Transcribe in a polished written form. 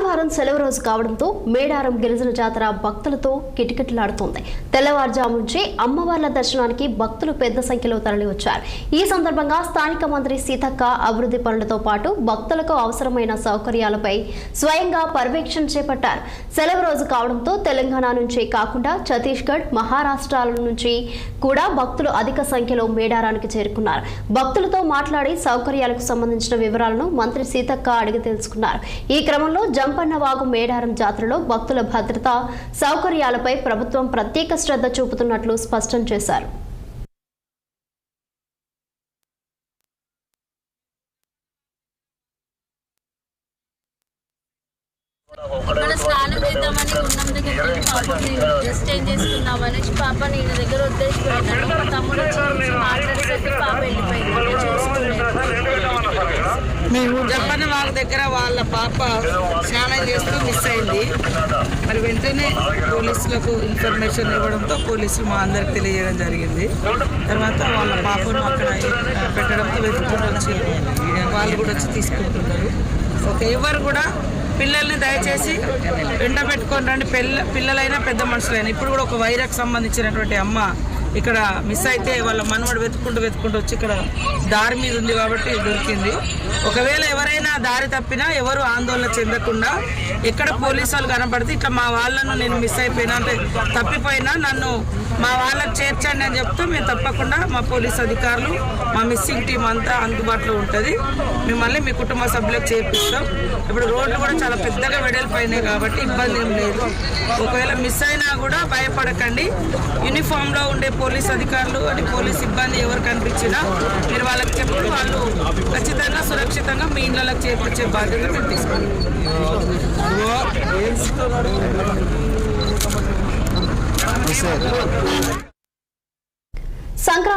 శుక్రవారం సెలవు రోజు కావడంతో మేడారం గిరిజన జాతర భక్తులతో కిటకిటలాడుతోంది. తెల్లవారుజాము నుంచి అమ్మవార్ల దర్శనానికి భక్తులు పెద్ద సంఖ్యలో తరలివచ్చారు. ఈ సందర్భంగా స్థానిక మంత్రి సీతక్క అభివృద్ధి పనులతో పాటు భక్తులకు అవసరమైన సౌకర్యాలపై స్వయంగా పర్యవేక్షణ చేపట్టారు. సెలవు రోజు కావడంతో తెలంగాణ నుంచే కాకుండా ఛత్తీస్గఢ్, మహారాష్ట్రాల నుంచి కూడా భక్తులు అధిక సంఖ్యలో మేడారానికి చేరుకున్నారు. భక్తులతో మాట్లాడి సౌకర్యాలకు సంబంధించిన వివరాలను మంత్రి సీతక్క అడిగి తెలుసుకున్నారు. ఈ క్రమంలో జంపన్నవాగు మేడారం జాతరలో భక్తుల భద్రతా సౌకర్యాలపై ప్రభుత్వం ప్రత్యేక శ్రద్ధ చూపుతున్నట్లు స్పష్టం చేశారు. స్నానం చేద్దామని గుండం దగ్గర పాపని డ్రెస్ చేంజ్ చేసుకుందామని పాప నేను దగ్గర ఉద్దేశిపోయినాను. మా తమ్ముడు మాట్లాడేసరికి పాప వెళ్ళిపోయింది. మేము జంపన్నవాగు దగ్గర వాళ్ళ పాప స్నానం చేస్తూ మిస్ అయింది. మరి వెంటనే పోలీసులకు ఇన్ఫర్మేషన్ ఇవ్వడంతో పోలీసులు మా అందరికి తెలియజేయడం జరిగింది. తర్వాత వాళ్ళ పాపను అక్కడ పెట్టడంతో వెతుక్కుంటూ వచ్చి వాళ్ళు కూడా వచ్చి తీసుకుంటున్నారు. ఎవరు కూడా పిల్లల్ని దయచేసి వెంట పెట్టుకొని రండి. పిల్లలైనా పెద్ద మనుషులైనా. ఇప్పుడు కూడా ఒక వైరాకు సంబంధించినటువంటి అమ్మ ఇక్కడ మిస్ అయితే వాళ్ళ మనవడు వెతుక్కుంటూ వచ్చి ఇక్కడ దారి మీద ఉంది కాబట్టి దొరికింది. ఒకవేళ ఎవరైనా దారి తప్పినా ఎవరు ఆందోళన చెందకుండా ఎక్కడ పోలీసు వాళ్ళు కనపడితే ఇట్లా మా వాళ్ళను నేను మిస్ అయిపోయినా అంటే తప్పిపోయినా నన్ను మా వాళ్ళకి చేర్చండి అని చెప్తూ మేము తప్పకుండా మా పోలీస్ అధికారులు మా మిస్సింగ్ టీం అంతా అందుబాటులో ఉంటుంది. మిమ్మల్ని మీ కుటుంబ సభ్యులకు చేర్పిస్తాం. ఇప్పుడు రోడ్లు కూడా చాలా పెద్దగా వెడల్పోయినాయి కాబట్టి ఇబ్బంది ఏం లేదు. ఒకవేళ మిస్ అయినా కూడా భయపడకండి. యూనిఫామ్లో ఉండే పోలీస్ అధికారులు అని పోలీస్ సిబ్బంది ఎవరు కనిపించినా మీరు వాళ్ళకి చెప్తే వాళ్ళు ఖచ్చితంగా సురక్షితంగా మీ ఇళ్ళకి చేర్పించే బాధ్యత మేము తీసుకుంటాం.